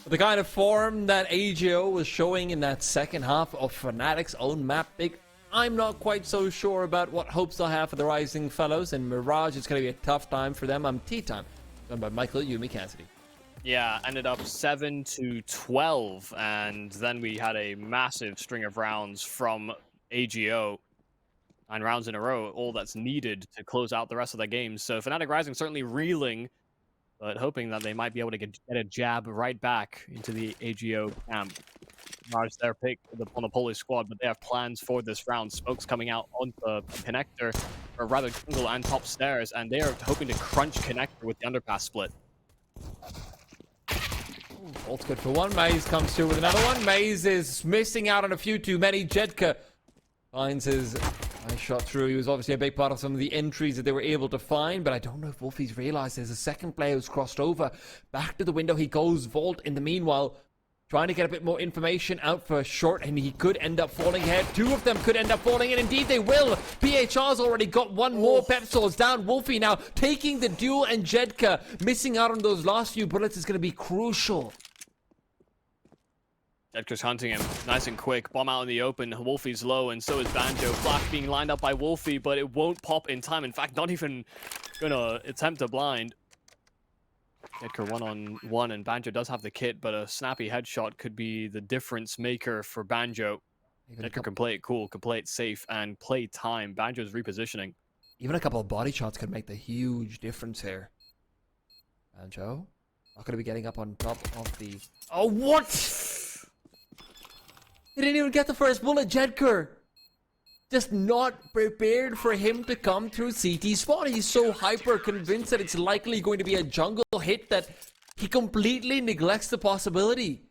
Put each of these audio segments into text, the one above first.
The kind of form that AGO was showing in that second half of Fnatic's own map pick, I'm not quite so sure about what hopes they'll have for the Rising Fellows. And Mirage, it's going to be a tough time for them. Tea time, done by Michael Yumi Cassidy. Yeah, ended up 7-12, and then we had a massive string of rounds from AGO. 9 rounds in a row, all that's needed to close out the rest of the game. So Fnatic Rising certainly reeling, but hoping that they might be able to get a jab right back into the AGO camp. Mirage their pick on the Polish squad, but they have plans for this round. Smoke's coming out on the connector, or rather jungle and top stairs, and they are hoping to crunch connector with the underpass split. Ult's good for one. Maze comes through with another one. Maze is missing out on a few too many. Jedka finds his nice shot through. He was obviously a big part of some of the entries that they were able to find, but I don't know if Wolfie's realized there's a second player who's crossed over. Back to the window he goes. Vault in the meanwhile, trying to get a bit more information out for Short, and he could end up falling ahead. 2 of them could end up falling, and indeed they will. PHR's already got 1 more. Pep Souls down. Wolfie now taking the duel, and Jedka missing out on those last few bullets is going to be crucial. Jedka's hunting him nice and quick. Bomb out in the open. Wolfie's low, and so is Banjo. Flash being lined up by Wolfie, but it won't pop in time. In fact, not even gonna attempt to blind. Jedka 1-on-1, and Banjo does have the kit, but a snappy headshot could be the difference maker for Banjo. Jedka can play it cool, can play it safe, and play time. Banjo's repositioning. Even a couple of body shots could make the huge difference here. Banjo not going to be getting up on top of the... Oh, what? He didn't even get the first bullet. Jedka just not prepared for him to come through CT spot. He's so hyper convinced that it's likely going to be a jungle hit that he completely neglects the possibility.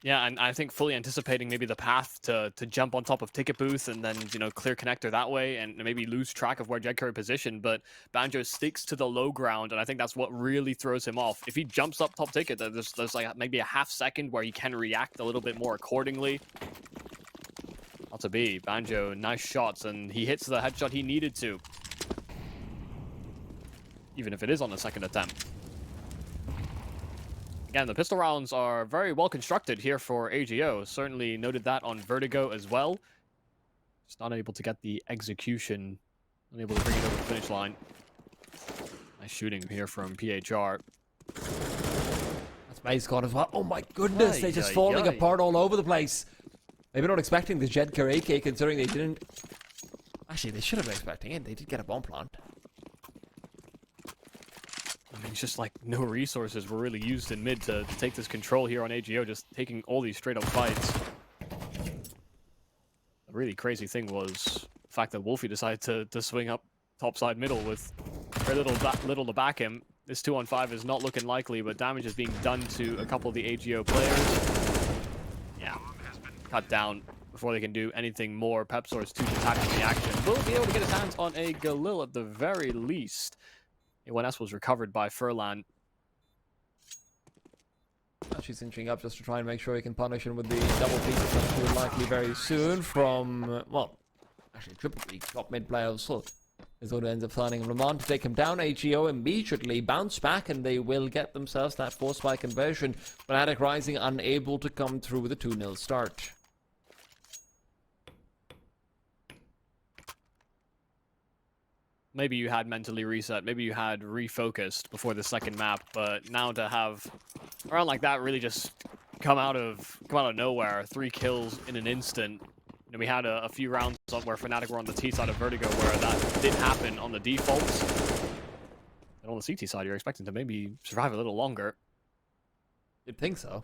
Yeah, and I think fully anticipating maybe the path to jump on top of Ticket Booth and then, you know, clear connector that way and maybe lose track of where Jedka is positioned. But Banjo sticks to the low ground, and I think that's what really throws him off. If he jumps up top Ticket, there's like maybe a half second where he can react a little bit more accordingly. Not to be. Banjo, nice shots, and he hits the headshot he needed to. Even if it is on the second attempt. Again, the pistol rounds are very well constructed here for AGO. Certainly noted that on Vertigo as well. Just not able to get the execution. Unable to bring it over the finish line. Nice shooting here from PHR. That's Maze squad as well. Oh my goodness, they're just falling apart all over the place. Maybe not expecting the Jedka AK, considering they didn't... Actually, they should have been expecting it. They did get a bomb plant. I mean, it's just like no resources were really used in mid to take this control here on AGO, just taking all these straight up fights. The really crazy thing was the fact that Wolfie decided to swing up topside middle with very little to back him. This 2-on-5 is not looking likely, but damage is being done to a couple of the AGO players. Yeah, cut down before they can do anything more. Pepsor's too detached from the action. Will be able to get his hands on a Galil at the very least. A1S was recovered by Furlan. She's inching up just to try and make sure he can punish him with the double peak, which will likely very soon from, well, actually triple peak, top mid player also is going to end up finding Lamont to take him down. AGO immediately bounce back, and they will get themselves that force spike conversion. Fnatic Rising unable to come through with a 2-0 start. Maybe you had mentally reset, maybe you had refocused before the second map, but now to have a round like that really just come out of nowhere, 3 kills in an instant. And we had a few rounds where Fnatic were on the T side of Vertigo where that did happen on the defaults. And on the CT side, you're expecting to maybe survive a little longer. You'd think so.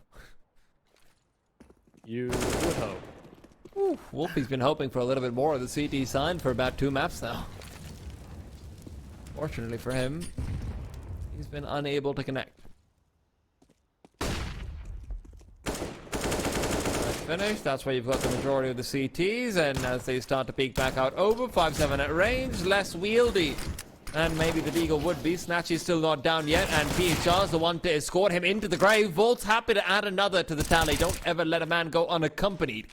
You would hope. Ooh, Wolfie's been hoping for a little bit more of the CT side for about 2 maps now. Fortunately for him, he's been unable to connect. That's finished. That's where you've got the majority of the CTs, and as they start to peek back out over, 5-7 at range, less wieldy. And maybe the Deagle would be. Snatchy's still not down yet, and PHR's the one to escort him into the grave. Volt's happy to add another to the tally. Don't ever let a man go unaccompanied,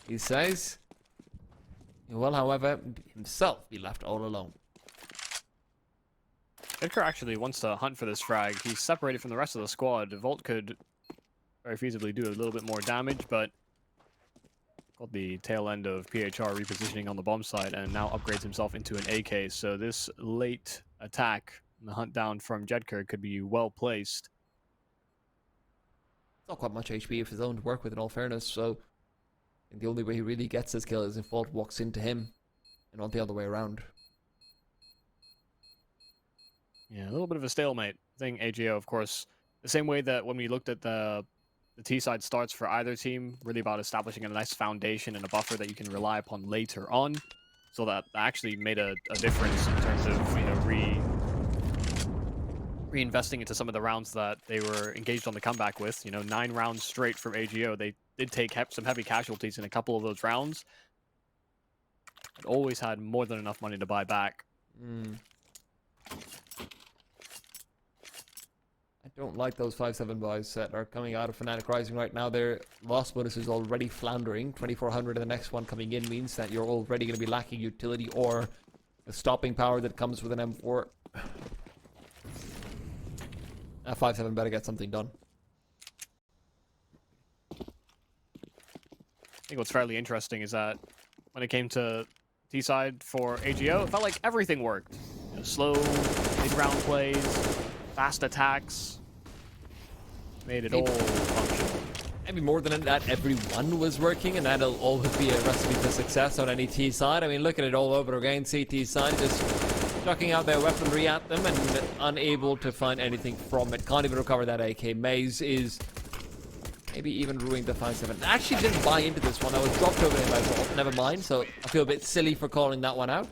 he says. He will, however, himself be left all alone. Edgar actually wants to hunt for this frag. He's separated from the rest of the squad. Volt could very feasibly do a little bit more damage, but got the tail end of PHR repositioning on the bomb site and now upgrades himself into an AK. So this late attack, the hunt down from Jedker, could be well placed. Not quite much HP of his own to work with, in all fairness, so I think the only way he really gets this kill is if Volt walks into him and not the other way around. Yeah, a little bit of a stalemate. I think AGO, of course, the same way that when we looked at the T-side starts for either team, really about establishing a nice foundation and a buffer that you can rely upon later on. So that actually made a difference in terms of, you know, reinvesting into some of the rounds that they were engaged on the comeback with. You know, 9 rounds straight from AGO. They did take some heavy casualties in a couple of those rounds. But always had more than enough money to buy back. I don't like those 5-7 buys that are coming out of Fnatic Rising right now. Their loss bonus is already floundering. 2,400 and the next one coming in means that you're already going to be lacking utility or the stopping power that comes with an M4. That 5-7 better get something done. I think what's fairly interesting is that when it came to T-side for AGO, it felt like everything worked. You know, slow mid-round plays, fast attacks, made it all function. Maybe more than that, everyone was working, and that'll always be a recipe for success on any T side. I mean, look at it all over again. CT side just chucking out their weaponry at them and unable to find anything from it. Can't even recover that AK. Maze is maybe even ruining the 5-7. Actually didn't buy into this one. I was dropped over in my vault. Never mind. So I feel a bit silly for calling that one out.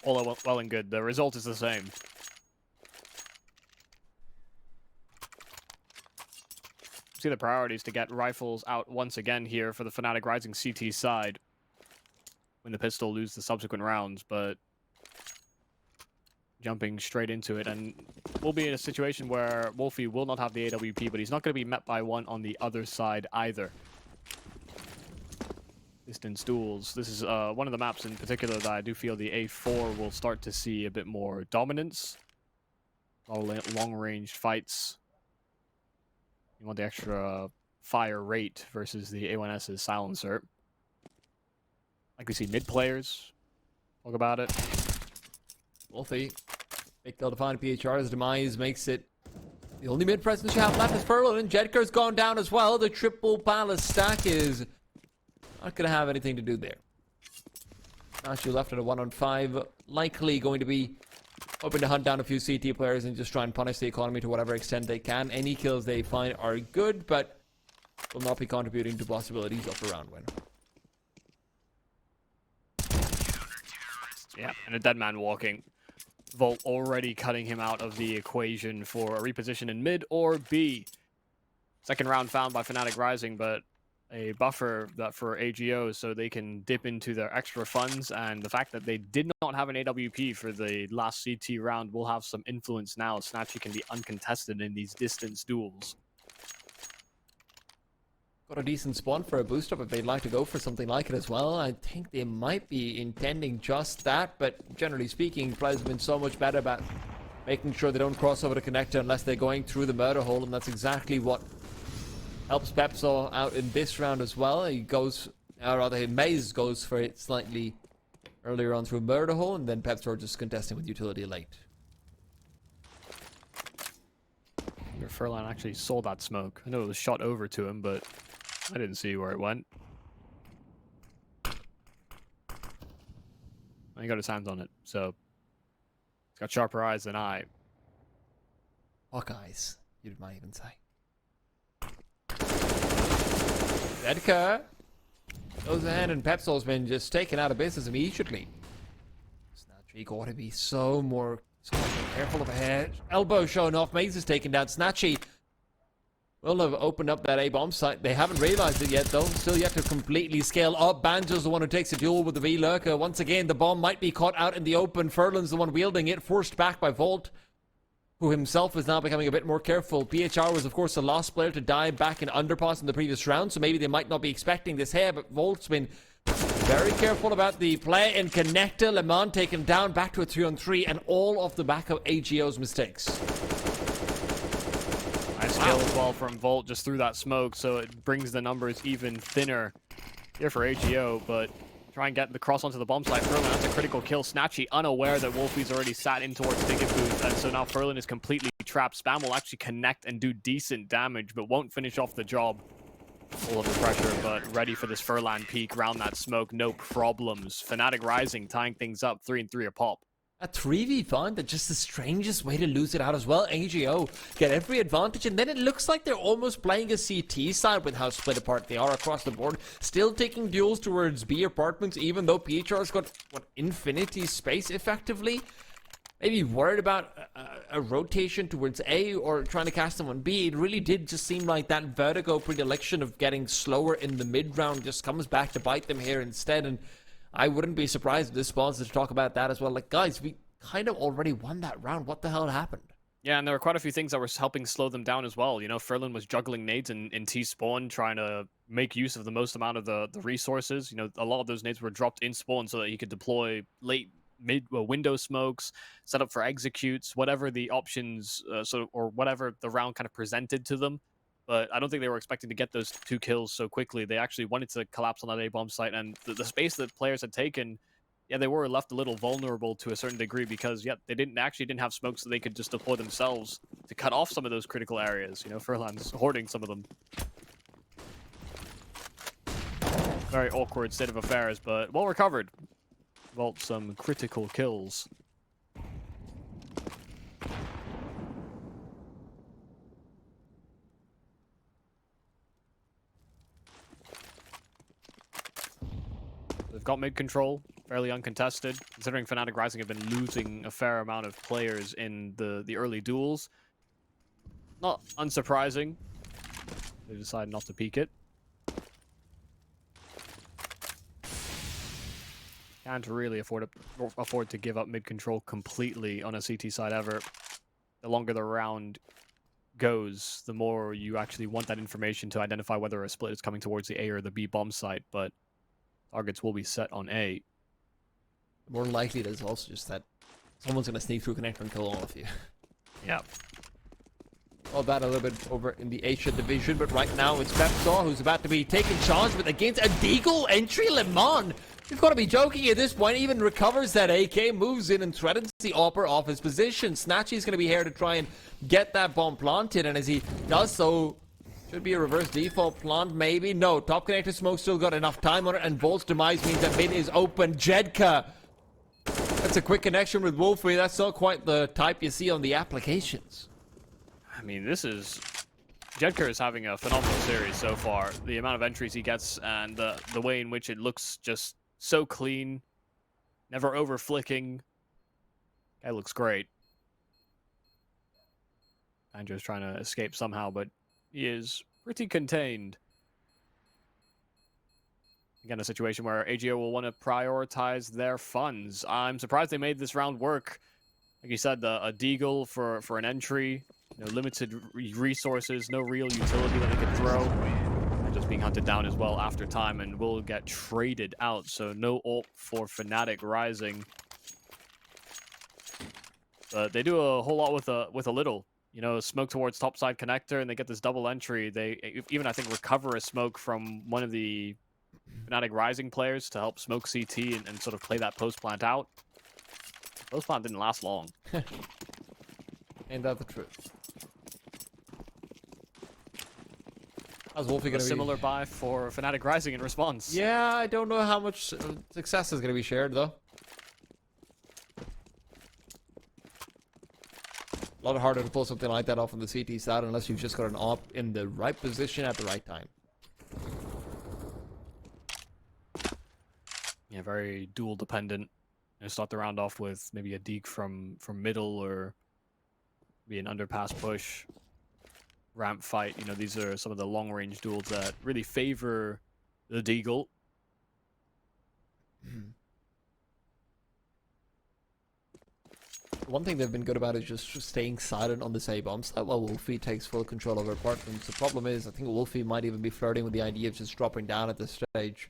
All well and good. The result is the same. See the priorities to get rifles out once again here for the Fnatic Rising CT side. When the pistol lose the subsequent rounds, but jumping straight into it, and we'll be in a situation where Wolfie will not have the AWP, but he's not going to be met by one on the other side either. Distance duels. This is one of the maps in particular that I do feel the A4 will start to see a bit more dominance. All long-range fights. You want the extra fire rate versus the A1S's silencer. Like we see mid players talk about it. Wolfie, big kill to find PHR's demise makes it the only mid presence you have left is Furlough, and Jedker's gone down as well. The triple palace stack is not going to have anything to do there. Actually left at a 1-on-5, likely going to be hoping to hunt down a few CT players and just try and punish the economy to whatever extent they can. Any kills they find are good, but will not be contributing to possibilities of a round win. Yeah, and a dead man walking. Volt already cutting him out of the equation for a reposition in mid or B. Second round found by Fnatic Rising, but a buffer that for AGO so they can dip into their extra funds, and the fact that they did not have an AWP for the last CT round will have some influence now. Snatchy can be uncontested in these distance duels. Got a decent spawn for a boost up if they'd like to go for something like it as well. I think they might be intending just that, but generally speaking, players have been so much better about making sure they don't cross over the connector unless they're going through the murder hole, and that's exactly what helps Pepsol out in this round as well. He goes, or rather, Maze goes for it slightly earlier on through murder hole, and then Pepsol just contesting with utility late. Furlan actually saw that smoke. I know it was shot over to him, but I didn't see where it went. He got his hands on it, so he's got sharper eyes than I. Hawkeyes, you might even say. Edgar goes ahead, and Pepsol's been just taken out of business immediately. Snatchy got to be so more careful of a head. Elbow showing off. Maze is taken down. Snatchy will have opened up that A-bomb site. They haven't realized it yet, though. Still yet to completely scale up. Banjo's the one who takes a duel with the V-Lurker. Once again, the bomb might be caught out in the open. Furlan's the one wielding it, forced back by Volt, who himself is now becoming a bit more careful. PHR was, of course, the last player to die back in Underpass in the previous round, so maybe they might not be expecting this here, but Volt's been Very careful about the play in connector. Le Mans taken down back to a 3-on-3, and all off the back of AGO's mistakes. Nice kill as well from Volt just through that smoke, so it brings the numbers even thinner here for AGO, but try and get the cross onto the bomb site. Furlan, that's a critical kill. Snatchy unaware that Wolfie's already sat in towards Ticket Booth, and so now Furlan is completely trapped. Spam will actually connect and do decent damage, but won't finish off the job. All of the pressure, but ready for this Furlan peek, round that smoke, no problems. Fnatic Rising tying things up 3-3 a pop. A 3v5, that's just the strangest way to lose it out as well. AGO get every advantage, and then it looks like they're almost playing a CT side with how split apart they are across the board. Still taking duels towards B apartments, even though PHR's got, what, infinity space effectively? Maybe worried about a rotation towards A or trying to cast them on B. It really did just seem like that Vertigo predilection of getting slower in the mid-round just comes back to bite them here instead, and I wouldn't be surprised if this sponsor to talk about that as well. Like, guys, we kind of already won that round. What the hell happened? Yeah, and there were quite a few things that were helping slow them down as well. You know, Furlan was juggling nades in T-spawn, trying to make use of the most amount of the resources. You know, a lot of those nades were dropped in spawn so that he could deploy window smokes, set up for executes, whatever the options, or whatever the round kind of presented to them. But I don't think they were expecting to get those 2 kills so quickly. They actually wanted to collapse on that A-bomb site, and the space that players had taken, yeah, they were left a little vulnerable to a certain degree because, yeah, they didn't have smokes that they could just deploy themselves to cut off some of those critical areas. You know, Furlan's hoarding some of them. Very awkward state of affairs, but well recovered. Vault some critical kills. They've got mid control, fairly uncontested, considering Fnatic Rising have been losing a fair amount of players in the early duels. Not unsurprising. They decide not to peek it. Can't really afford to give up mid control completely on a CT side ever. The longer the round goes, the more you actually want that information to identify whether a split is coming towards the A or the B bomb site, but targets will be set on A. More likely, there's also just that someone's going to sneak through connector and kill all of you. Yeah. All that a little bit over in the Asia division, but right now it's Pepsaw who's about to be taken charge with against a Deagle entry. Le Mans, you've got to be joking at this point. Even recovers that AK, moves in and threatens the Opper off his position. Snatchy's going to be here to try and get that bomb planted, and as he does so, should be a reverse default plant, maybe. No, top connector smoke still got enough time on it, and Volt's demise means that mid is open. Jedka, that's a quick connection with Wolfie. That's not quite the type you see on the applications. I mean, Jedka is having a phenomenal series so far. The amount of entries he gets and the way in which it looks just so clean, never over flicking. Guy looks great. Andrew's trying to escape somehow, but he is pretty contained. Again, a situation where AGO will want to prioritize their funds. I'm surprised they made this round work. Like you said, a Deagle for an entry. You know, limited resources, no real utility that they could throw. And just being hunted down as well after time, and will get traded out. So no ult for Fnatic Rising. But they do a whole lot with a little. You know, smoke towards topside connector, and they get this double entry. They even, I think, recover a smoke from one of the Fnatic Rising players to help smoke CT and sort of play that post plant out. Post plant didn't last long. Ain't that the truth? How's Wolfie gonna be? Similar buy for Fnatic Rising in response. Yeah, I don't know how much success is gonna be shared though. A lot harder to pull something like that off on the CT side unless you've just got an op in the right position at the right time. Yeah, very duel dependent. And start the round off with maybe a deke from middle, or maybe an underpass push, ramp fight. You know, these are some of the long range duels that really favor the Deagle. One thing they've been good about is just staying silent on this A-bomb site while Wolfie takes full control over apartments. The problem is, I think Wolfie might even be flirting with the idea of just dropping down at this stage.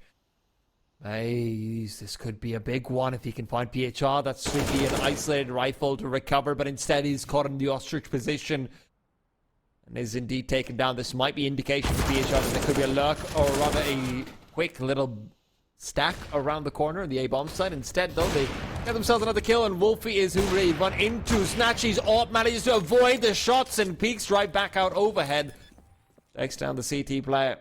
Maze, this could be a big one if he can find PHR. That should be an isolated rifle to recover, but instead he's caught in the ostrich position and is indeed taken down. This might be indication for PHR that there could be a lurk, or rather a quick little stack around the corner in the A-bomb side. Instead, though, they get themselves another kill, and Wolfie is who they run into. Snatchy's AWP manages to avoid the shots and peeks right back out overhead. Takes down the CT player.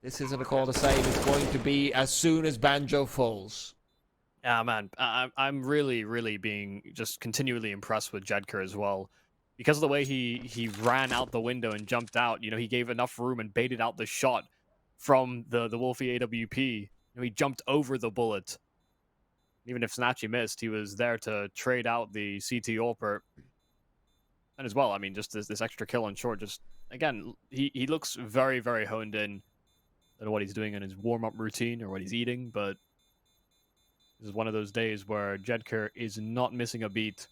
This isn't a call to save. It's going to be as soon as Banjo falls. Yeah, man. I'm really being just continually impressed with Jedker as well. Because of the way he ran out the window and jumped out, you know, he gave enough room and baited out the shot from the Wolfie AWP. You know, he jumped over the bullet. Even if Snatchy missed, he was there to trade out the CT AWPer. And as well, I mean, just this extra kill on short, just, again, he looks very honed in. I don't know what he's doing in his warm-up routine or what he's eating, but this is one of those days where Jedker is not missing a beat.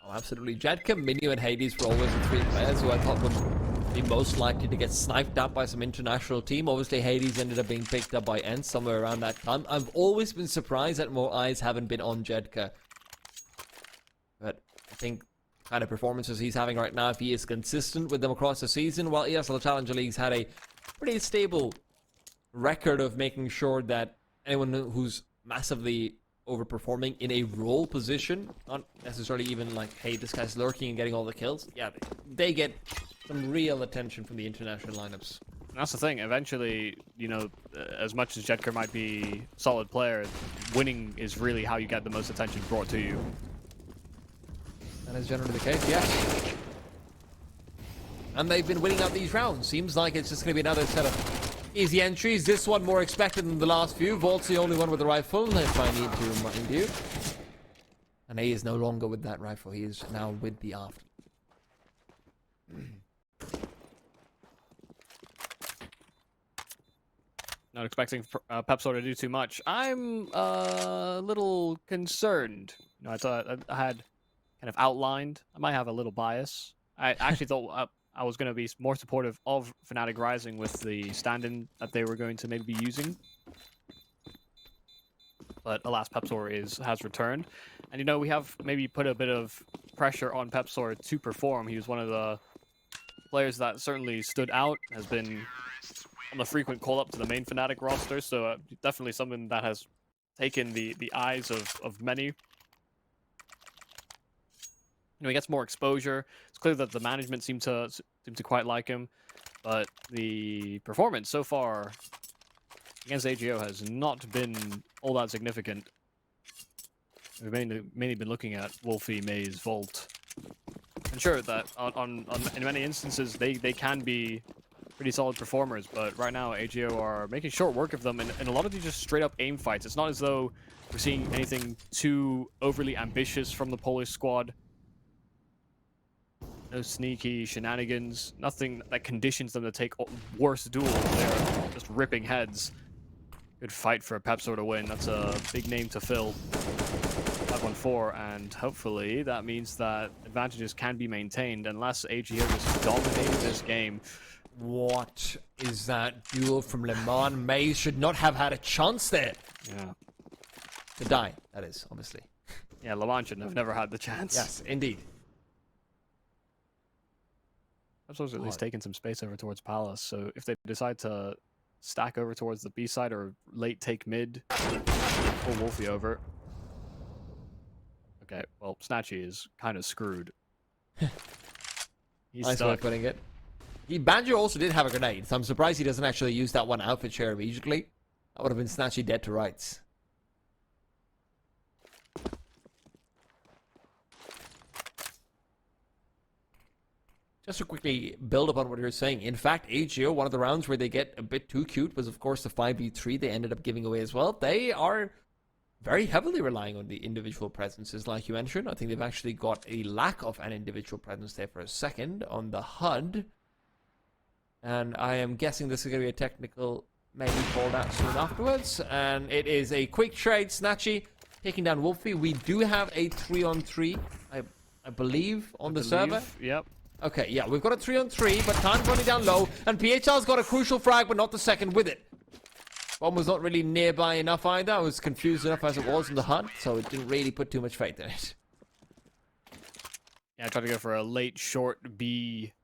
Oh, absolutely. Jedka, Minio, and Hades were always the three players who I thought would be most likely to get sniped up by some international team. Obviously, Hades ended up being picked up by Ents somewhere around that time. I've always been surprised that more eyes haven't been on Jedka. But I think kind of performances he's having right now, if he is consistent with them across the season, while ESL Challenger League's had a pretty stable record of making sure that anyone who's massively overperforming in a role position, not necessarily even like, hey, this guy's lurking and getting all the kills. Yeah, they get some real attention from the international lineups. And that's the thing. Eventually, you know, as much as Jedker might be a solid player, winning is really how you get the most attention brought to you. That is generally the case, yes. And they've been winning out these rounds. Seems like it's just going to be another set of easy entries. This one more expected than the last few. Vault's the only one with a rifle, if I need to remind you. And he is no longer with that rifle. He is now with the after. Not expecting Pepsor to do too much. I'm a little concerned. You know, I thought I had kind of outlined. I might have a little bias. I actually thought I was going to be more supportive of fnatic Rising with the stand-in that they were going to maybe be using. But alas, Pepsor has returned. And, you know, we have maybe put a bit of pressure on Pepsor to perform. He was one of the players that certainly stood out, has been on the frequent call-up to the main fnatic roster, so definitely something that has taken the eyes of many. You know, he gets more exposure. It's clear that the management seem to quite like him, but the performance so far against AGO has not been all that significant. We've mainly been looking at Wolfie, Maze, Vault. And sure, that in many instances they can be pretty solid performers, but right now AGO are making short work of them, and a lot of these just straight up aim fights. It's not as though we're seeing anything too overly ambitious from the Polish squad. No sneaky shenanigans, nothing that conditions them to take worse duels. They're just ripping heads. Good fight for Pepsor to win. That's a big name to fill. 5-1-4, and hopefully that means that advantages can be maintained unless AGO just dominated this game. What is that duel from Le Mans? Maze should not have had a chance there. Yeah. To die, that is, obviously. Yeah, Le Mans should have never had the chance. Yes, indeed. Pepsor's at least taking some space over towards Palace, so if they decide to stack over towards the B side or late take mid, pull Wolfie over. Okay, well, Snatchy is kind of screwed. He's nice way of putting it. Banjo also did have a grenade, so I'm surprised he doesn't actually use that one outfit share immediately. That would have been Snatchy dead to rights. Just to quickly build upon what you're saying, in fact, AGO, one of the rounds where they get a bit too cute was, of course, the 5v3 they ended up giving away as well. They are very heavily relying on the individual presences, like you mentioned. I think they've actually got a lack of an individual presence there for a second on the HUD. And I am guessing this is going to be a technical maybe called out soon afterwards. And it is a quick trade. Snatchy taking down Wolfie. We do have a 3-on-3, I believe, on the server. Yep. Okay, yeah, we've got a 3-on-3, but time's running down low. And PHR's got a crucial frag, but not the second with it. Bomb was not really nearby enough either. I was confused enough as it was in the hunt, so it didn't really put too much faith in it. Yeah, I tried to go for a late short B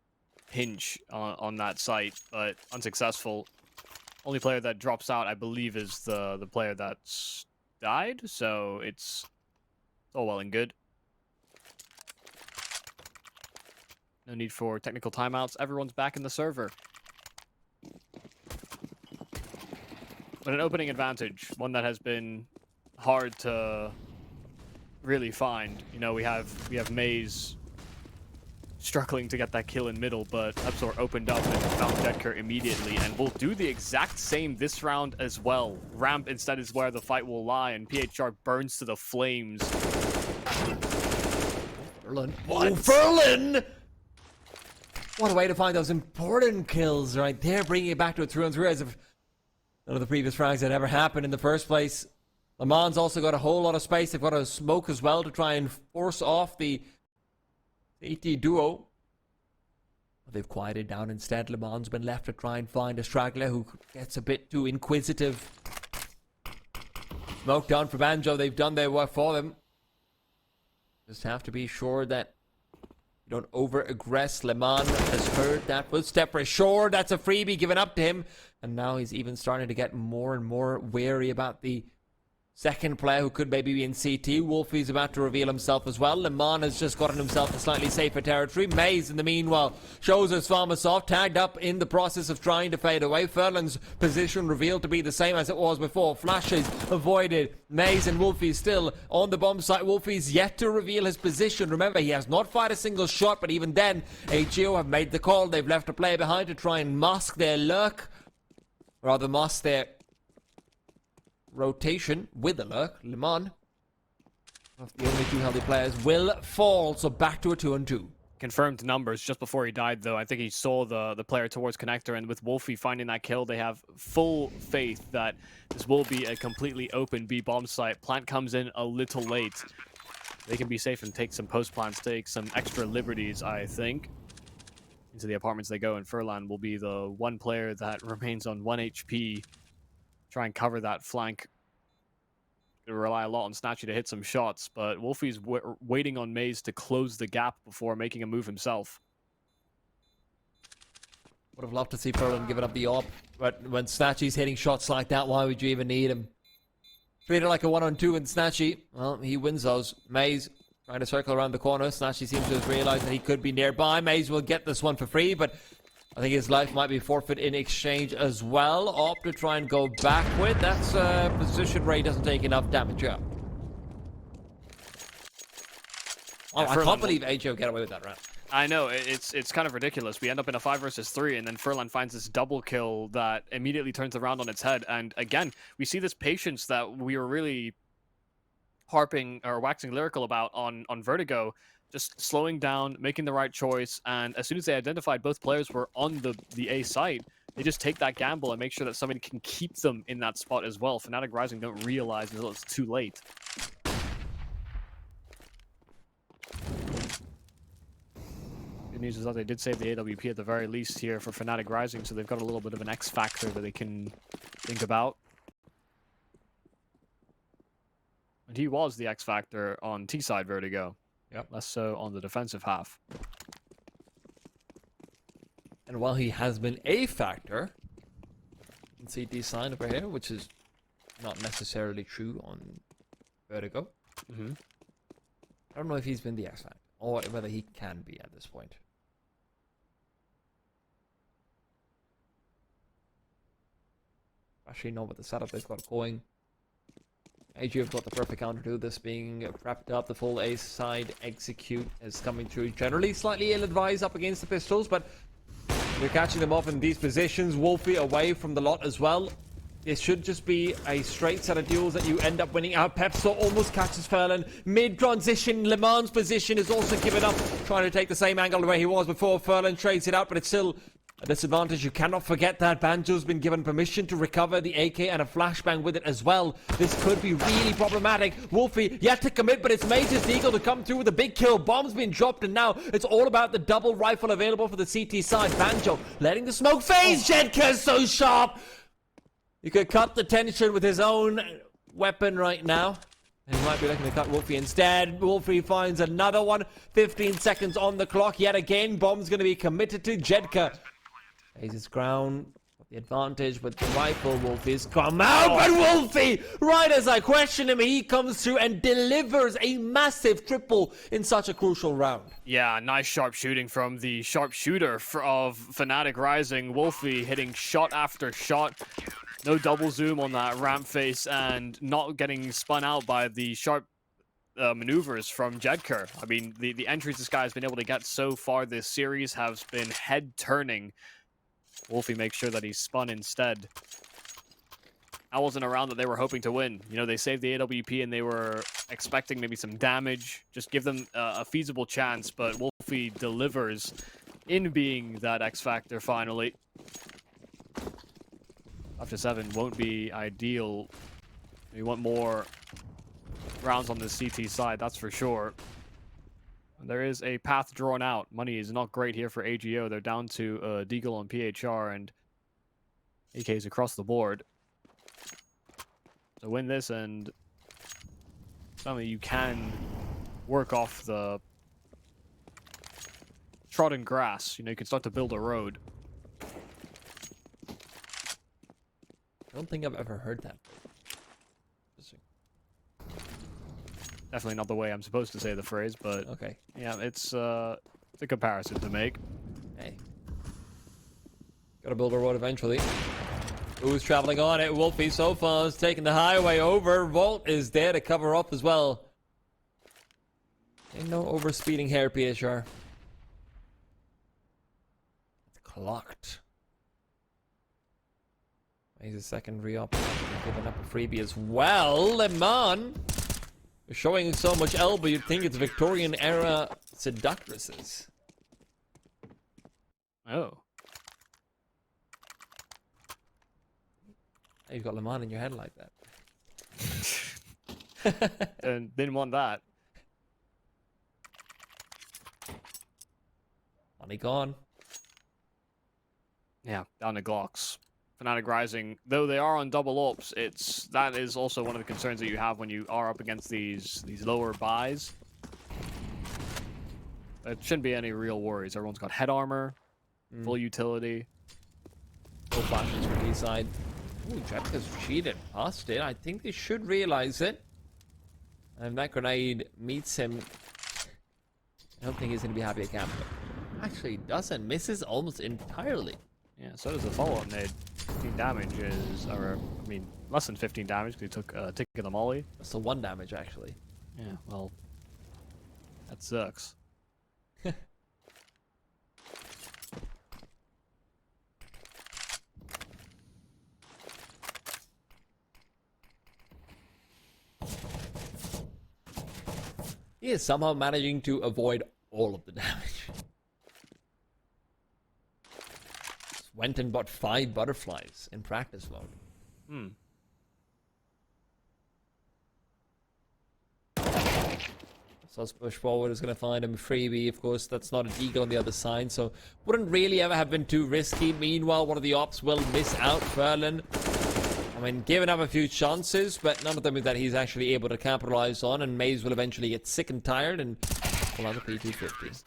hinge on that site, but unsuccessful. Only player that drops out, I believe, is the player that's died, so it's all well and good. No need for technical timeouts. Everyone's back in the server. But an opening advantage, one that has been hard to really find. You know, we have Maze struggling to get that kill in middle, but Epsor opened up and found Jedker immediately, and will do the exact same this round as well. Ramp instead is where the fight will lie, and PHR burns to the flames. Furlan. Oh, Furlan! What a way to find those important kills right there, bringing it back to a 3-on-3 as if none of the previous frags had ever happened in the first place. Le Mans also got a whole lot of space. They've got a smoke as well to try and force off the CT duo. They've quieted down instead. Le Mans been left to try and find a straggler who gets a bit too inquisitive. Smoke down for Banjo. They've done their work for them. Just have to be sure that you don't over-aggress. Le Mans has heard that footstep for sure. That's a freebie given up to him. And now he's even starting to get more and more wary about the second player who could maybe be in CT. Wolfie's about to reveal himself as well. Le Mans has just gotten himself to slightly safer territory. Maze, in the meanwhile, shows his Farmasoft, tagged up in the process of trying to fade away. Furlan's position revealed to be the same as it was before. Flashes avoided. Maze and Wolfie still on the bomb site. Wolfie's yet to reveal his position. Remember, he has not fired a single shot, but even then, HGO have made the call. They've left a player behind to try and mask their lurk. Rather, mask their rotation with a lurk. Le Mans, the only two healthy players, will fall, so back to a 2-on-2. Confirmed numbers just before he died, though. I think he saw the player towards connector, and with Wolfie finding that kill, they have full faith that this will be a completely open B bomb site. Plant comes in a little late. They can be safe and take some post plants, take some extra liberties, I think. Into the apartments they go, and Furlan will be the one player that remains on 1 HP. Try and cover that flank. Gonna rely a lot on Snatchy to hit some shots, but Wolfie's waiting on Maze to close the gap before making a move himself. Would have loved to see Furlan give it up the op, but when Snatchy's hitting shots like that, why would you even need him? Treat it like a 1-on-2 and Snatchy, well, he wins those. Maze trying to circle around the corner. Snatchy seems to have realized that he could be nearby. Maze will get this one for free, but I think his life might be forfeit in exchange as well. Opt to try and go back with. That's a position where he doesn't take enough damage up. Oh, I can't believe HGO get away with that round. I know, it's kind of ridiculous. We end up in a 5 versus 3, and then Furlan finds this double kill that immediately turns the round on its head. And again, we see this patience that we were really harping or waxing lyrical about on Vertigo. Just slowing down, making the right choice, and as soon as they identified both players were on the A site, they just take that gamble and make sure that somebody can keep them in that spot as well. fnatic Rising don't realize until it's too late. Good news is that they did save the AWP at the very least here for fnatic Rising, so they've got a little bit of an X factor that they can think about. And he was the X factor on T-side Vertigo. Yep. Less so on the defensive half. And while he has been a factor in CT side over here, which is not necessarily true on Vertigo, I don't know if he's been the X factor or whether he can be at this point. Actually, not with the setup they've got going. AG have got the perfect counter to this being prepped up. The full ace side execute is coming through. Generally slightly ill-advised up against the pistols, but we're catching them off in these positions. Wolfie away from the lot as well. It should just be a straight set of duels that you end up winning out. Pepso almost catches Furlan. Mid-transition, Le Mans' position is also given up. Trying to take the same angle where he was before. Furlan trades it out, but it's still a disadvantage. You cannot forget that Banjo's been given permission to recover the AK and a flashbang with it as well. This could be really problematic. Wolfie yet to commit, but it's Mage's Eagle to come through with a big kill. Bomb's been dropped, and now it's all about the double rifle available for the CT side. Banjo letting the smoke phase. Jedka is so sharp. He could cut the tension with his own weapon right now. And he might be looking to cut Wolfie instead. Wolfie finds another one. 15 seconds on the clock yet again. Bomb's going to be committed to Jedka. Plays his ground. The advantage with the rifle. Wolfie's come out, but Wolfie, right as I question him, he comes through and delivers a massive triple in such a crucial round. Yeah, nice sharp shooting from the sharpshooter of Fnatic Rising. Wolfie hitting shot after shot. No double zoom on that ramp face and not getting spun out by the sharp maneuvers from Jedker. I mean, the entries this guy has been able to get so far this series have been head-turning. Wolfie makes sure that he's spun instead. That wasn't a round that they were hoping to win. You know, they saved the AWP and they were expecting maybe some damage. Just give them a feasible chance, but Wolfie delivers in being that X Factor finally. After 7 won't be ideal. We want more rounds on the CT side, that's for sure. There is a path drawn out. Money is not great here for AGO. They're down to Deagle on PHR and AKs across the board. So win this and suddenly you can work off the trodden grass. You know, you can start to build a road. I don't think I've ever heard that. Definitely not the way I'm supposed to say the phrase, but okay. Yeah, it's a comparison to make. Hey. Gotta build a road eventually. Who's traveling on it? Wolfie so far is taking the highway over. Volt is there to cover up as well. And no overspeeding here, PHR. It's clocked. He's a second re-up. Giving up a freebie as well. Lemon showing so much elbow, you'd think it's Victorian era seductresses. Oh. You've got Lemon in your head like that. And didn't want that. Money gone. Yeah, down to Glocks. Fnatic Rising, though they are on double ops, that is also one of the concerns that you have when you are up against these lower buys. It shouldn't be any real worries. Everyone's got head armor, full utility. No flashes from his side. Ooh, Jetka's cheated past it. I think they should realize it. And that grenade meets him. I don't think he's going to be happy at camp. Actually, doesn't. Misses almost entirely. Yeah, so does the follow-up nade. 15 damage is, or I mean, less than 15 damage because he took a tick of the molly. That's the 1 damage, actually. Yeah, well, that sucks. He is somehow managing to avoid all of the damage. Went and bought 5 butterflies in practice mode. So push forward is going to find him freebie. Of course, that's not an eagle on the other side, so wouldn't really ever have been too risky. Meanwhile, one of the ops will miss out. Ferlin, I mean, giving up a few chances, but none of them that he's actually able to capitalize on, and Maze will eventually get sick and tired and pull out the P250.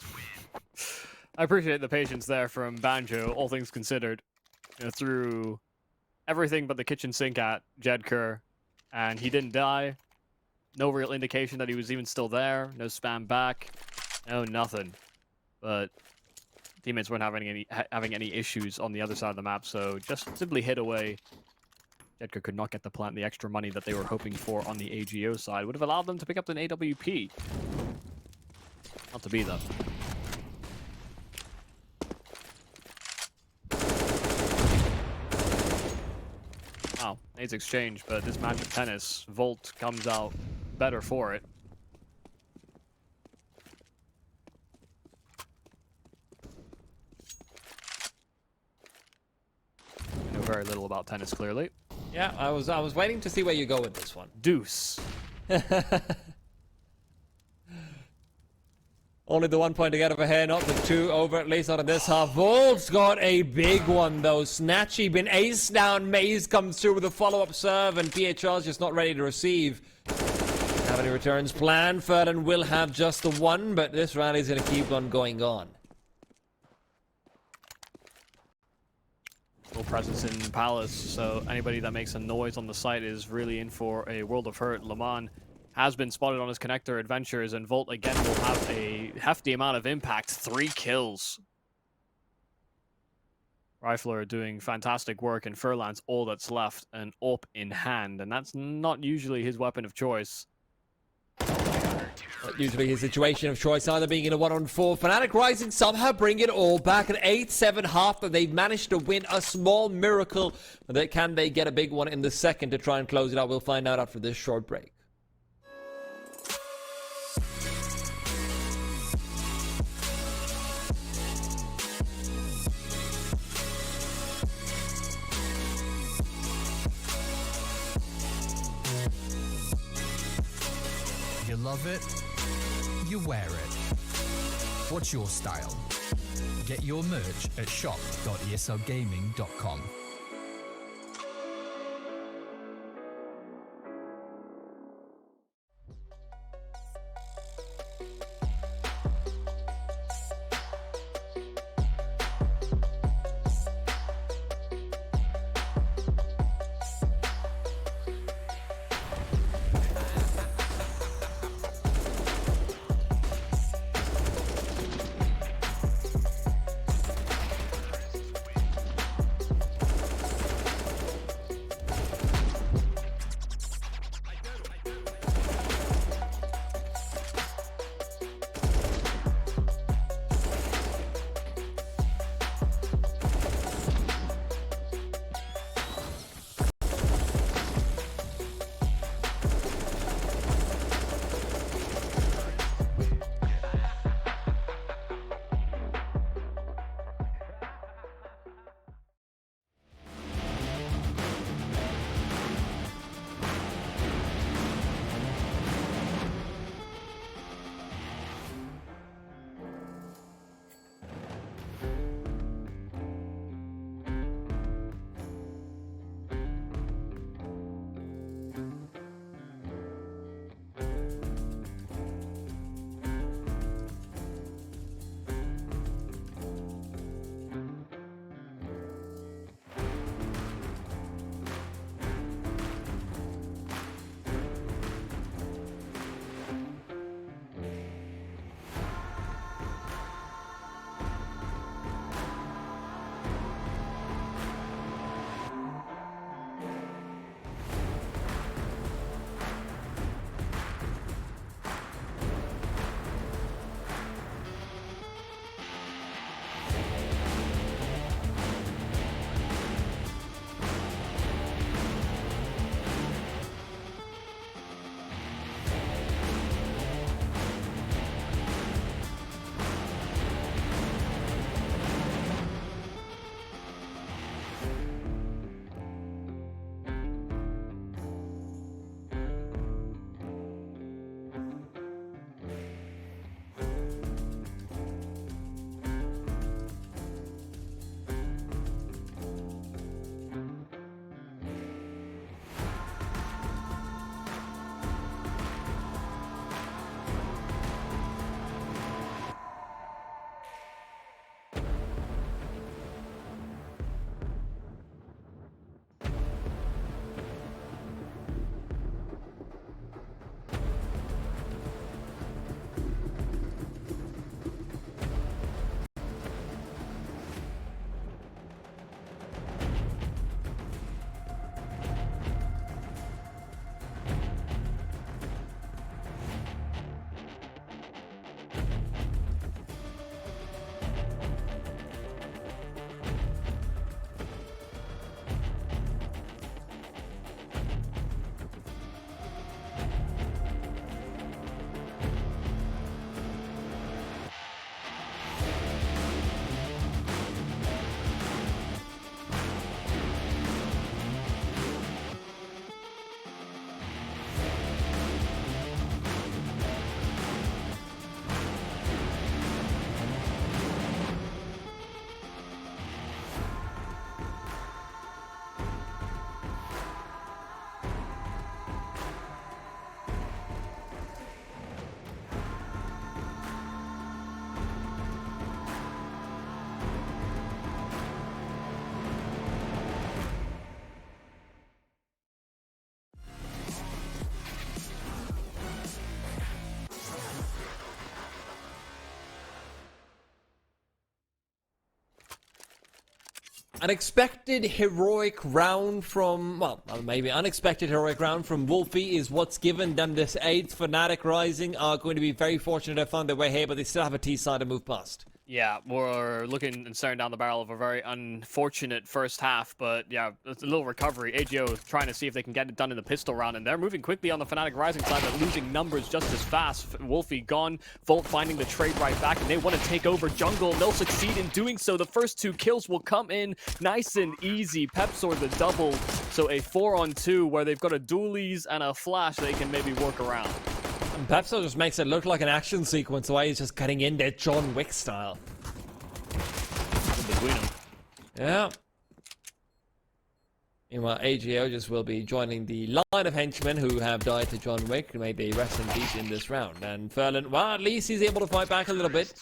I appreciate the patience there from Banjo, all things considered. You know, through everything but the kitchen sink at Jedker, and he didn't die. No real indication that he was even still there. No spam back. No nothing. But teammates weren't having any issues on the other side of the map, so just simply hit away. Jedker could not get the plant the extra money that they were hoping for on the AGO side. Would have allowed them to pick up an AWP. Not to be, though. Wow, nades exchange, but this match of tennis, Volt comes out better for it. I know very little about tennis, clearly. Yeah, I was waiting to see where you go with this one. Deuce. Only the 1 point to get over here, not the 2 over, at least not in this half. Volt's got a big one, though. Snatchy been ace down. Maze comes through with a follow-up serve, and PHR's just not ready to receive. Have any returns planned? Ferdinand will have just the 1, but this rally's going to keep on going on. Full presence in Palace, so anybody that makes a noise on the site is really in for a world of hurt. Lemon has been spotted on his connector adventures, and Volt again will have a hefty amount of impact. 3 kills. Rifler doing fantastic work, and Furlan's all that's left, an AWP in hand, and that's not usually his weapon of choice. Not usually his situation of choice, either being in a 1-on-4. Fnatic Rising somehow bring it all back at 8-7 half, but they've managed to win a small miracle. Can they get a big one in the second to try and close it out? We'll find out after this short break. You love it, you wear it. What's your style? Get your merch at shop.eslgaming.com. Unexpected heroic round from, well, maybe unexpected heroic round from Wolfie is what's given them this 8th. Fnatic Rising are going to be very fortunate to find their way here, but they still have a T side to move past. Yeah, we're looking and staring down the barrel of a very unfortunate first half, but yeah, it's a little recovery. AGO trying to see if they can get it done in the pistol round, and they're moving quickly on the Fnatic Rising side, but losing numbers just as fast. Wolfie gone, Volt finding the trade right back, and they want to take over jungle. They'll succeed in doing so. The first 2 kills will come in nice and easy. Pepsor the double, so a 4-on-2 where they've got a dualies and a flash they can maybe work around. And Pepsor just makes it look like an action sequence, the way he's just cutting in there John Wick style. Between them. Yeah. Meanwhile, AGO just will be joining the line of henchmen who have died to John Wick. May they rest in peace in this round. And Ferlin, well, at least he's able to fight back a little bit.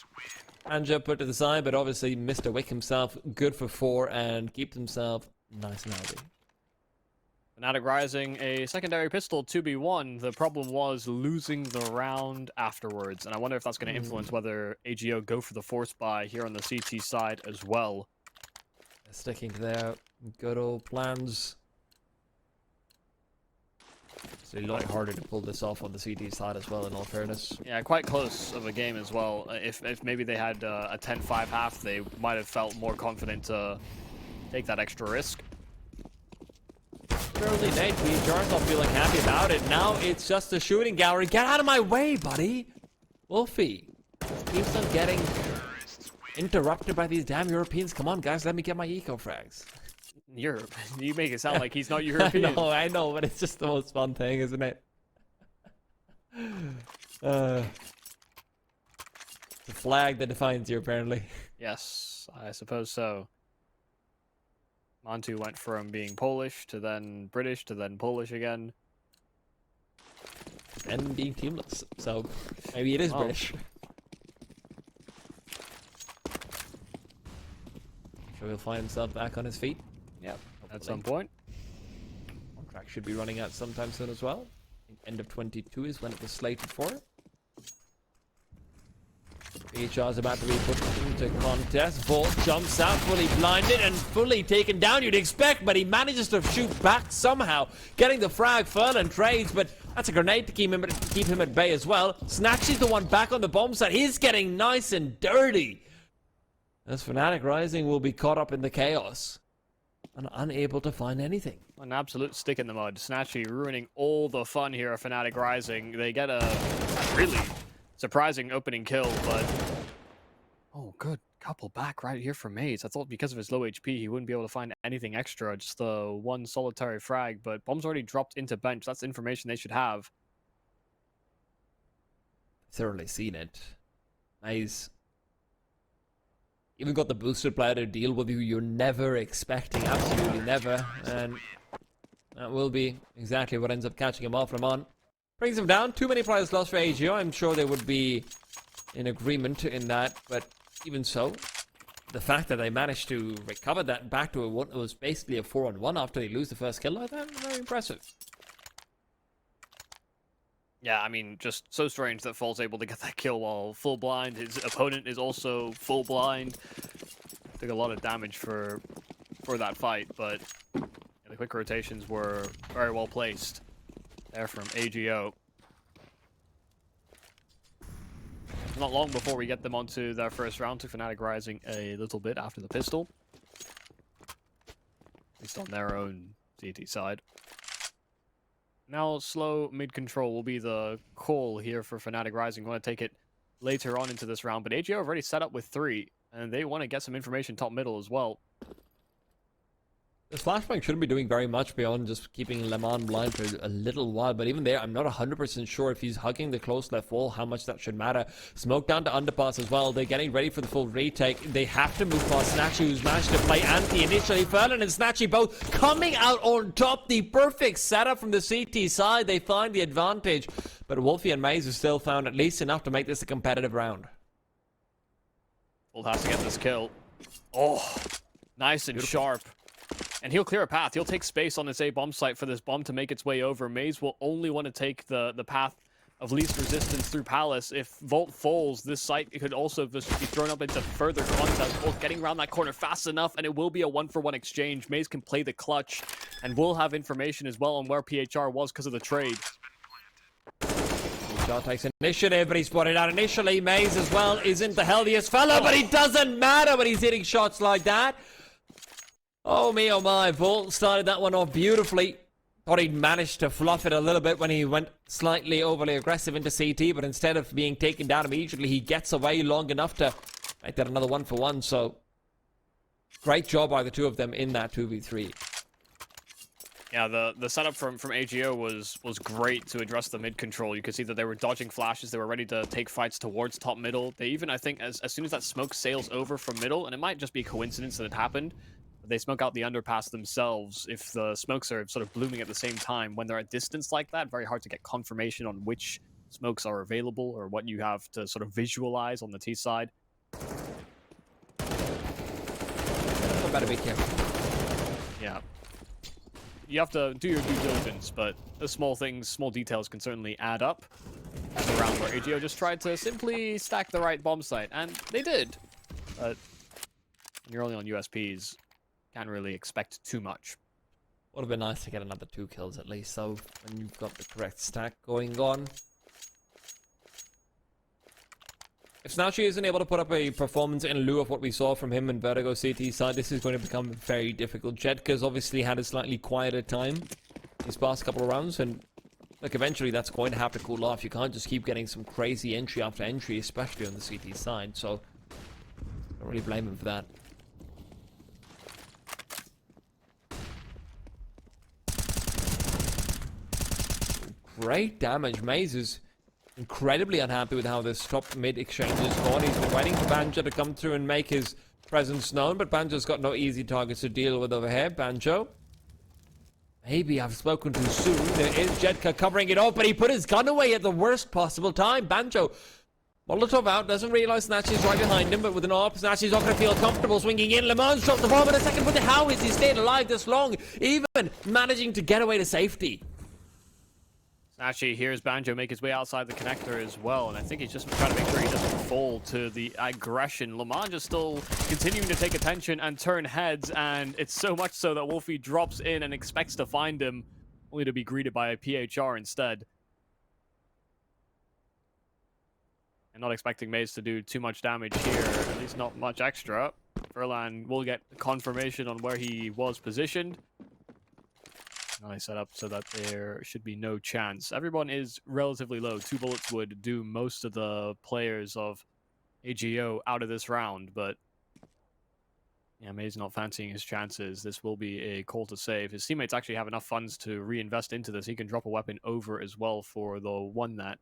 Anja put to the side, but obviously Mr. Wick himself good for 4 and keeps himself nice and healthy. Fnatic Rising, a secondary pistol 2v1. The problem was losing the round afterwards, and I wonder if that's going to influence whether AGO go for the force buy here on the CT side as well. Sticking to their good old plans. It's a lot harder to pull this off on the CT side as well, in all fairness. Yeah, quite close of a game as well. If maybe they had a 10-5 half, they might have felt more confident to take that extra risk. Early night, Jar's not feeling happy about it. Now it's just a shooting gallery. Get out of my way, buddy! Wolfie keeps on getting interrupted by these damn Europeans. Come on, guys, let me get my eco frags. Europe? You make it sound like he's not European. I know, but it's just the most fun thing, isn't it? The flag that defines you, apparently. Yes, I suppose so. Montu went from being Polish to then British to then Polish again. And being teamless, so maybe it is British. Sure he'll find himself back on his feet. Yep, at some point. Contract should be running out sometime soon as well. I think end of 22 is when it was slated for. HR is about to be put into contest. Volt jumps out, fully blinded and fully taken down, you'd expect, but he manages to shoot back somehow, getting the frag. Ferlin trades, but that's a grenade to keep him at bay as well. Snatchy's the one back on the bomb site. He's getting nice and dirty. As Fnatic Rising will be caught up in the chaos and unable to find anything. An absolute stick in the mud. Snatchy ruining all the fun here of Fnatic Rising. They get a really surprising opening kill, but oh, good couple back right here from Maze. I thought because of his low HP he wouldn't be able to find anything extra, just the one solitary frag, but bomb's already dropped into bench. That's information they should have. Thoroughly seen it. Maze even got the boosted player to deal with you you're never expecting, absolutely never, and that will be exactly what ends up catching him off Ramon. Brings him down. Too many players lost for AGO. I'm sure they would be in agreement in that, but even so, the fact that they managed to recover that back to what was basically a 4-on-1 after they lose the first kill, I thought very impressive. Yeah, I mean, just so strange that Fall's able to get that kill while full blind. His opponent is also full blind. Took a lot of damage for that fight, but yeah, the quick rotations were very well placed there from AGO. Not long before we get them onto their first round, to Fnatic Rising a little bit after the pistol. At least on their own CT side. Now slow mid-control will be the call here for Fnatic Rising. We want to take it later on into this round, but AGO already set up with 3, and they want to get some information top middle as well. This flashbang shouldn't be doing very much beyond just keeping Lemon blind for a little while, but even there, I'm not 100% sure if he's hugging the close left wall, how much that should matter. Smoke down to underpass as well. They're getting ready for the full retake. They have to move past Snatchy, who's managed to play anti initially. Ferlin and Snatchy both coming out on top. The perfect setup from the CT side. They find the advantage, but Wolfie and Maze have still found at least enough to make this a competitive round. Volt has to get this kill. Oh, nice and sharp. And he'll clear a path. He'll take space on this A bomb site for this bomb to make its way over. Maze will only want to take the path of least resistance through Palace. If Vault falls, this site could also just be thrown up into further contest. Both getting around that corner fast enough, and it will be a 1-for-1 exchange. Maze can play the clutch, and we'll have information as well on where PHR was because of the trade. Shot takes initiative, but he's spotted out initially. Maze as well isn't the healthiest fella, but it doesn't matter when he's hitting shots like that. Oh me, oh my. Vault started that one off beautifully. Thought he'd managed to fluff it a little bit when he went slightly overly aggressive into CT, but instead of being taken down immediately, he gets away long enough to make that another 1-for-1. So, great job by the two of them in that 2v3. Yeah, the setup from AGO was great to address the mid control. You could see that they were dodging flashes. They were ready to take fights towards top middle. They even, I think, as soon as that smoke sails over from middle, and it might just be a coincidence that it happened, they smoke out the underpass themselves. If the smokes are sort of blooming at the same time, when they're at distance like that, very hard to get confirmation on which smokes are available or what you have to sort of visualize on the T side. Better be careful. Yeah. You have to do your due diligence, but the small things, small details can certainly add up. That's a round where AGO just tried to simply stack the right bomb site, and they did. But when you're only on USPs, can't really expect too much. Would have been nice to get another 2 kills at least, so when you've got the correct stack going on. If Snatchy isn't able to put up a performance in lieu of what we saw from him and Vertigo CT side, this is going to become very difficult. Jetka's obviously had a slightly quieter time these past couple of rounds, and look, eventually that's going to have to cool off. You can't just keep getting some crazy entry after entry, especially on the CT side, so don't really blame him for that. Great damage. Maze is incredibly unhappy with how this top mid exchange is gone. He's been waiting for Banjo to come through and make his presence known, but Banjo's got no easy targets to deal with over here. Banjo. Maybe I've spoken too soon. There is Jetka covering it off, but he put his gun away at the worst possible time. Banjo, Molotov out, doesn't realize Snatchy's right behind him, but with an AWP, Snatchy's not going to feel comfortable swinging in. Le Mans dropped the bomb in a second, but how is he stayed alive this long? Even managing to get away to safety. Actually, here's Banjo make his way outside the connector as well, and I think he's just trying to make sure he doesn't fall to the aggression. Lamanja is still continuing to take attention and turn heads, and it's so much so that Wolfie drops in and expects to find him, only to be greeted by a PHR instead. And not expecting Maze to do too much damage here, at least not much extra. Furlan will get confirmation on where he was positioned. Nice setup so that there should be no chance. Everyone is relatively low. 2 bullets would do most of the players of AGO out of this round, but yeah, Maze not fancying his chances. This will be a call to save. His teammates actually have enough funds to reinvest into this. He can drop a weapon over as well for the one that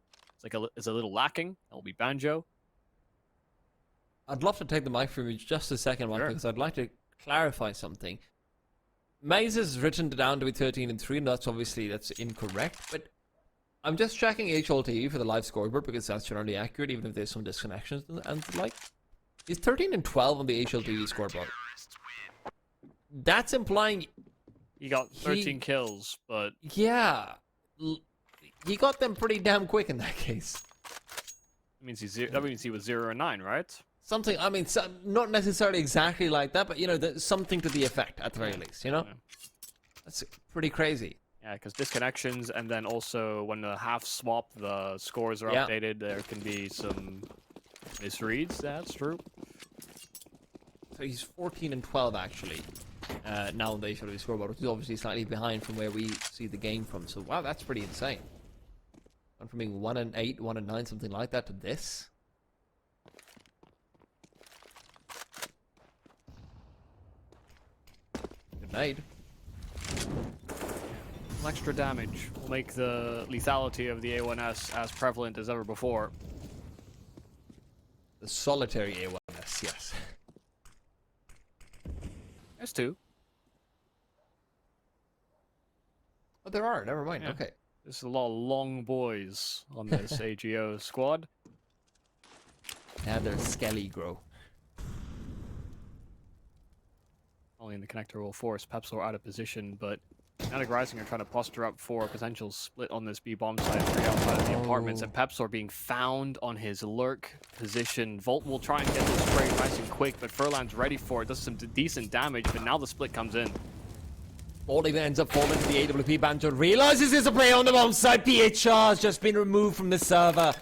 is a little lacking. That will be Banjo. I'd love to take the mic from you just a second, Mike, because I'd like to clarify something. Maze has written down to be 13-3, and that's incorrect, but I'm just checking HLTV for the live scoreboard because that's generally accurate, even if there's some disconnections and the like. He's 13-12 on the HLTV scoreboard. That's implying he got 13 kills, but yeah, he got them pretty damn quick in that case. That means he was 0-9, right? Something, I mean, not necessarily exactly like that, but, you know, something to the effect, at the very least, you know? Yeah. That's pretty crazy. Yeah, because disconnections, and then also when the half swap, the scores are updated, there can be some misreads. That's true. So he's 14-12, actually, now on the HLTV scoreboard, which is obviously slightly behind from where we see the game from. So, wow, that's pretty insane. Went from being 1-8, 1-9, something like that, to this. Made. Some extra damage will make the lethality of the A1S as prevalent as ever before. The solitary A1S, yes. There's 2. Oh, there are. Never mind. Yeah. Okay. There's a lot of long boys on this AGO squad. Yeah, they're skelly grow. Only in the connector will force Pepsor out of position, but Fnatic Rising are trying to posture up for a potential split on this B bomb side, 3 outside of the apartments, and Pepsor being found on his lurk position. Volt will try and get this spray nice and quick, but Furlan's ready for it, does some decent damage, but now the split comes in. Volt even ends up falling to the AWP. Banjo realizes there's a play on the bomb side. PHR has just been removed from the server.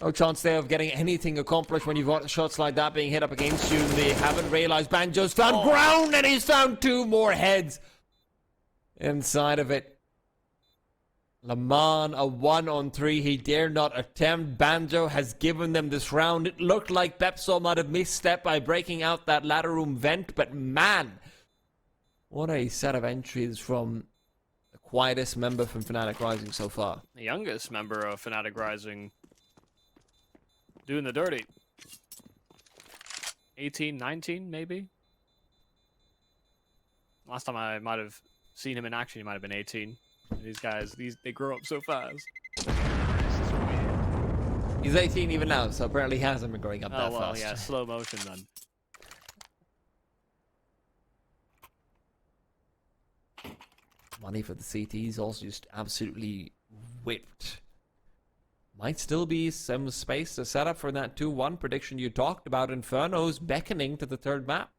No chance there of getting anything accomplished when you've got shots like that being hit up against you. They haven't realized Banjo's found ground, and he's found 2 more heads inside of it. Laman, a 1-on-3. He dare not attempt. Banjo has given them this round. It looked like Pepsor might have misstepped by breaking out that ladder room vent, but man, what a set of entries from the quietest member from Fnatic Rising so far. The youngest member of Fnatic Rising doing the dirty. 18, 19, maybe? Last time I might have seen him in action, he might have been 18. These guys, they grow up so fast. He's 18 even now, so apparently he hasn't been growing up that well, fast. yeah, slow motion then. Money for the CTs also just absolutely whipped. Might still be some space to set up for that 2-1 prediction you talked about. Inferno's beckoning to the 3rd map.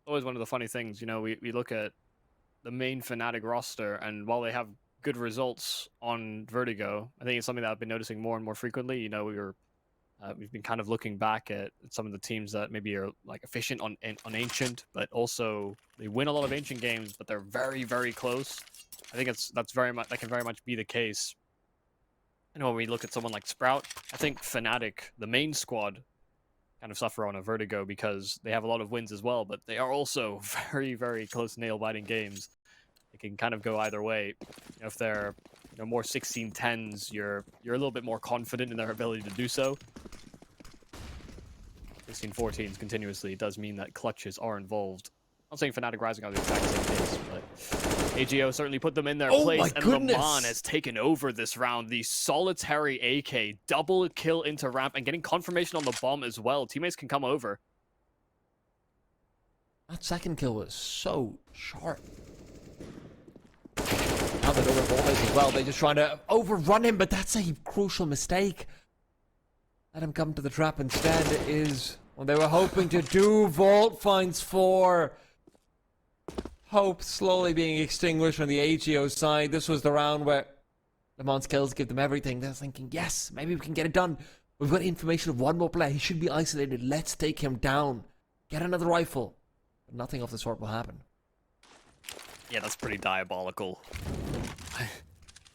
Always one of the funny things, you know, we look at the main Fnatic roster, and while they have good results on Vertigo, I think it's something that I've been noticing more and more frequently. You know, we've been kind of looking back at some of the teams that maybe are like efficient on Ancient, but also they win a lot of Ancient games, but they're very, very close. I think that can very much be the case. You know, when we look at someone like Sprout, I think Fnatic, the main squad, kind of suffer on a Vertigo because they have a lot of wins as well, but they are also very, very close nail-biting games. It can kind of go either way. You know, if they're more 16-10s, you're a little bit more confident in their ability to do so. 16-14s continuously does mean that clutches are involved. I'm not saying Fnatic Rising are the exact same case, but AGO certainly put them in their place, and Laman has taken over this round. The solitary AK, double kill into ramp, and getting confirmation on the bomb as well. Teammates can come over. That second kill was so sharp. Now they're over Voltes as well. They're just trying to overrun him, but that's a crucial mistake. Let him come to the trap instead is what they were hoping to do. Volt finds 4. Hope slowly being extinguished on the AGO side. This was the round where Laman's kills give them everything. They're thinking, yes, maybe we can get it done. We've got information of 1 more player. He should be isolated. Let's take him down. Get another rifle. But nothing of the sort will happen. Yeah, that's pretty diabolical.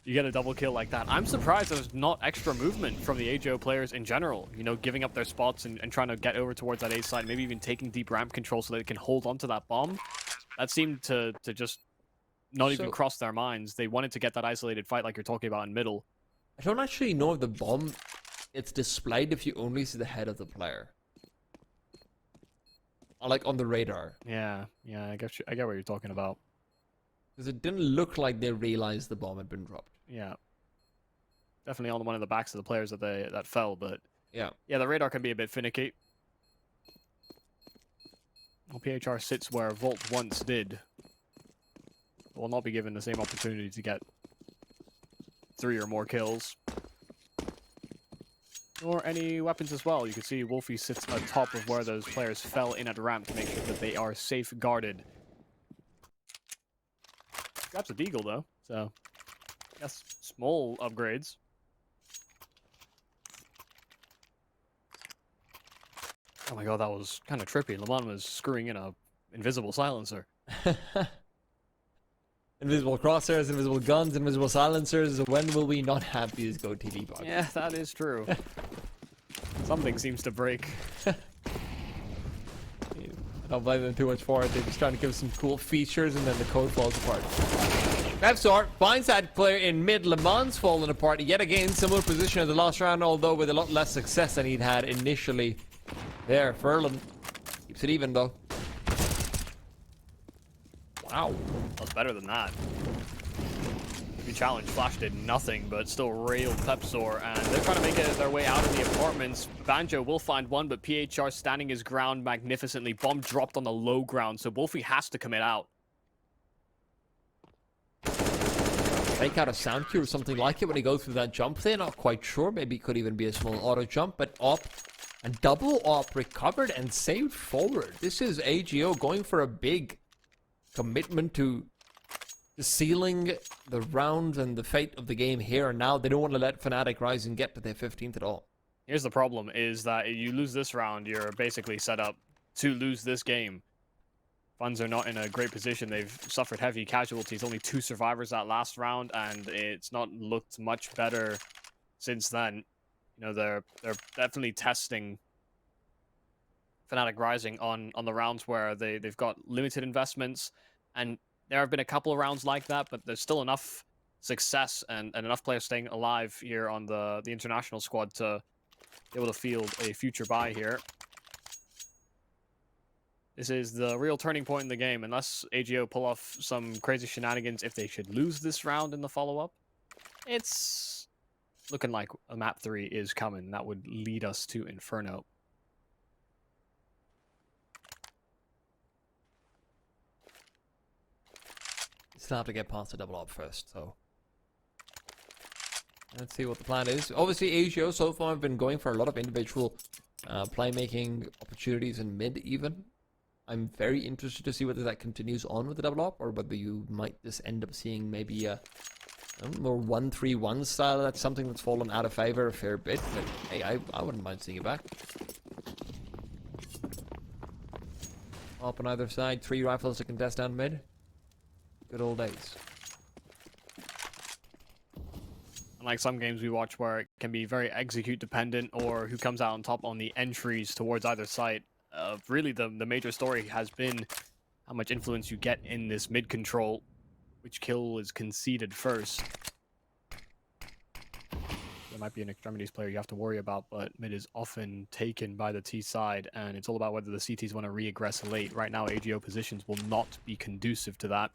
You get a double kill like that. I'm surprised there's not extra movement from the AGO players in general. You know, giving up their spots and trying to get over towards that A side. Maybe even taking deep ramp control so they can hold onto that bomb. That seemed to just not even cross their minds. They wanted to get that isolated fight like you're talking about in middle. I don't actually know if the bomb, it's displayed if you only see the head of the player. Or like on the radar. Yeah, I get what you're talking about. Because it didn't look like they realized the bomb had been dropped. Yeah. Definitely on one of the backs of the players that fell, but yeah, the radar can be a bit finicky. Well, PHR sits where Volt once did. Will not be given the same opportunity to get 3 or more kills. Or any weapons as well. You can see Wolfie sits atop of where those players fell in at ramp to make sure that they are safeguarded. Grabs a deagle though, so yes, small upgrades. Oh my god, that was kind of trippy. Laman was screwing in a invisible silencer. Invisible crosshairs, invisible guns, invisible silencers. When will we not have these Go TV bugs? Yeah, that is true. Something seems to break. I don't blame them too much for it. They're just trying to give some cool features and then the code falls apart. Pepsor finds that player in mid. Laman's fallen apart yet again. Similar position as the last round, although with a lot less success than he'd had initially. There, Furlan keeps it even though. Wow. That was better than that. be challenged. Flash did nothing, but still railed Pepsor, and they're trying to make their way out of the apartments. Banjo will find one, but PHR standing his ground magnificently. Bomb dropped on the low ground, so Wolfie has to commit out. Fake out a sound cue or something like it when he goes through that jump there. Not quite sure. Maybe it could even be a small auto jump, but op and double op recovered and saved forward. This is AGO going for a big commitment to sealing the round and the fate of the game here and now. They don't want to let Fnatic Rising get to their 15th at all. Here's the problem, is that you lose this round, you're basically set up to lose this game. Funds are not in a great position. They've suffered heavy casualties. Only 2 survivors that last round, and it's not looked much better since then. You know, they're definitely testing Fnatic Rising on the rounds where they've got limited investments, and there have been a couple of rounds like that, but there's still enough success and enough players staying alive here on the international squad to be able to field a future buy here. This is the real turning point in the game. Unless AGO pull off some crazy shenanigans, if they should lose this round in the follow-up, it's looking like a map 3 is coming. That would lead us to Inferno. Still have to get past the double op first, so let's see what the plan is. Obviously, AGO so far have been going for a lot of individual playmaking opportunities in mid even. I'm very interested to see whether that continues on with the double op, or whether you might just end up seeing maybe a more 1-3-1 style. That's something that's fallen out of favor a fair bit, but hey, I wouldn't mind seeing it back. Op on either side, 3 rifles to contest down mid. Good old days. Unlike some games we watch where it can be very execute dependent, or who comes out on top on the entries towards either side, really the major story has been how much influence you get in this mid control, which kill is conceded first. There might be an extremities player you have to worry about, but mid is often taken by the T side, and it's all about whether the CTs want to re-aggress late. Right now, AGO positions will not be conducive to that.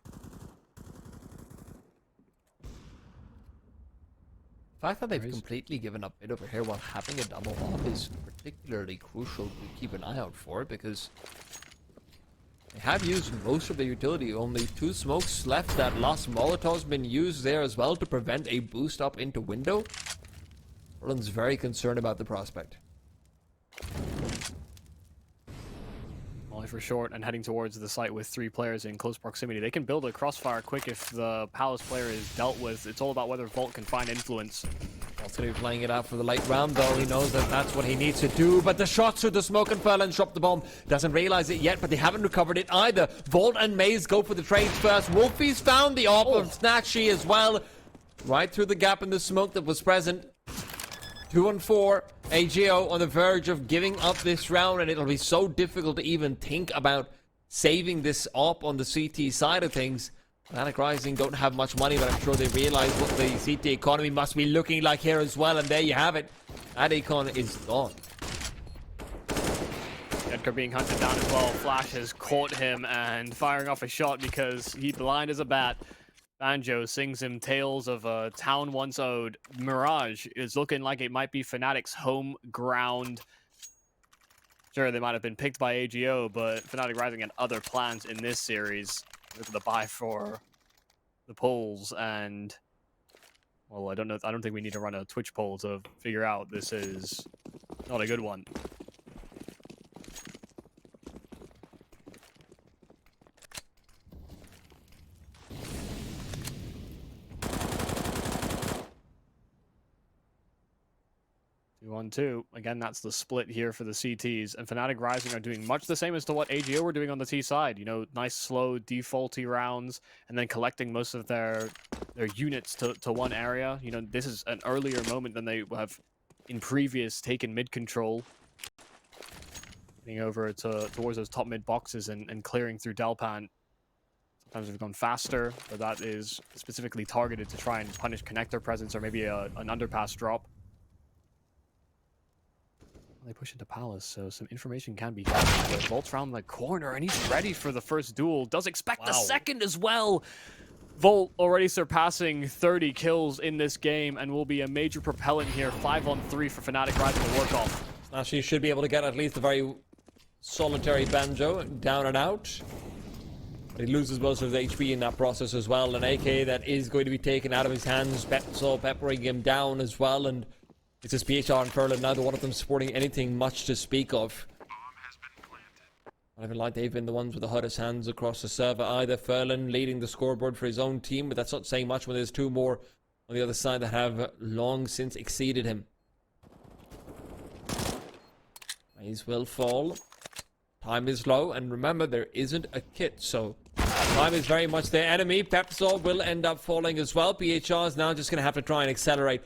The fact that they've completely given up mid over here while having a double op is particularly crucial to keep an eye out for, because they have used most of their utility. Only 2 smokes left. That last Molotov's been used there as well to prevent a boost up into window. Roland's very concerned about the prospect. Molly for short and heading towards the site with 3 players in close proximity. They can build a crossfire quick if the Palace player is dealt with. It's all about whether Volt can find influence. Volt's going to be playing it out for the late round, though. He knows that that's what he needs to do, but the shots through the smoke and Furlan's dropped the bomb. Doesn't realize it yet, but they haven't recovered it either. Volt and Maze go for the trades first. Wolfie's found the op of Snatchy as well. Right through the gap in the smoke that was present. 2-4, AGO on the verge of giving up this round, and it'll be so difficult to even think about saving this op on the CT side of things. Fnatic Rising don't have much money, but I'm sure they realize what the CT economy must be looking like here as well, and there you have it. That econ is gone. Edgar being hunted down as well. Flash has caught him and firing off a shot because he blind as a bat. Banjo sings him tales of a town once owed. Mirage is looking like it might be Fnatic's home ground. Sure, they might have been picked by AGO, but Fnatic Rising had other plans in this series. Look at the buy for the polls, and well, I don't think we need to run a Twitch poll to figure out this is not a good one. Two. Again, that's the split here for the CTs, and Fnatic Rising are doing much the same as to what AGO were doing on the T side. You know, nice, slow, defaulty rounds, and then collecting most of their units to one area. You know, this is an earlier moment than they have in previous taken mid control. Getting over towards those top mid boxes and clearing through Delpan. Sometimes they've gone faster, but that is specifically targeted to try and punish connector presence or maybe an underpass drop. They push into Palace, so some information can be gathered. Volt's around the corner, and he's ready for the first duel. Does expect the second as well. Volt already surpassing 30 kills in this game and will be a major propellant here. 5-on-3 for fnatic Rising to work off. Actually, should be able to get at least a very solitary Banjo down and out. But he loses most of his HP in that process as well. An AK that is going to be taken out of his hands. Pepsol peppering him down as well. And it's just PHR and Furlan, neither one of them supporting anything much to speak of. I even like they've been the ones with the hottest hands across the server either. Furlan leading the scoreboard for his own team, but that's not saying much when there's two more on the other side that have long since exceeded him. Maze will fall. Time is low, and remember, there isn't a kit, so time is very much their enemy. Pepsol will end up falling as well. PHR is now just going to have to try and accelerate.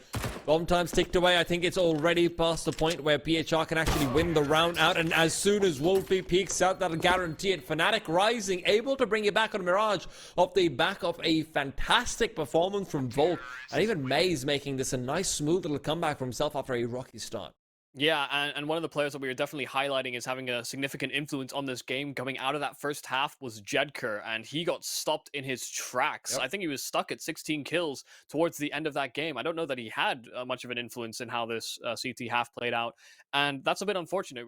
Bomb time's ticked away. I think it's already past the point where PHR can actually win the round out, and as soon as Wolfie peeks out, that'll guarantee it. fnatic Rising able to bring it back on Mirage off the back of a fantastic performance from Volt, and even Maze making this a nice smooth little comeback for himself after a rocky start. Yeah, and one of the players that we were definitely highlighting as having a significant influence on this game coming out of that first half was Jedker, and he got stopped in his tracks. Yep. I think he was stuck at 16 kills towards the end of that game. I don't know that he had much of an influence in how this CT half played out, and that's a bit unfortunate.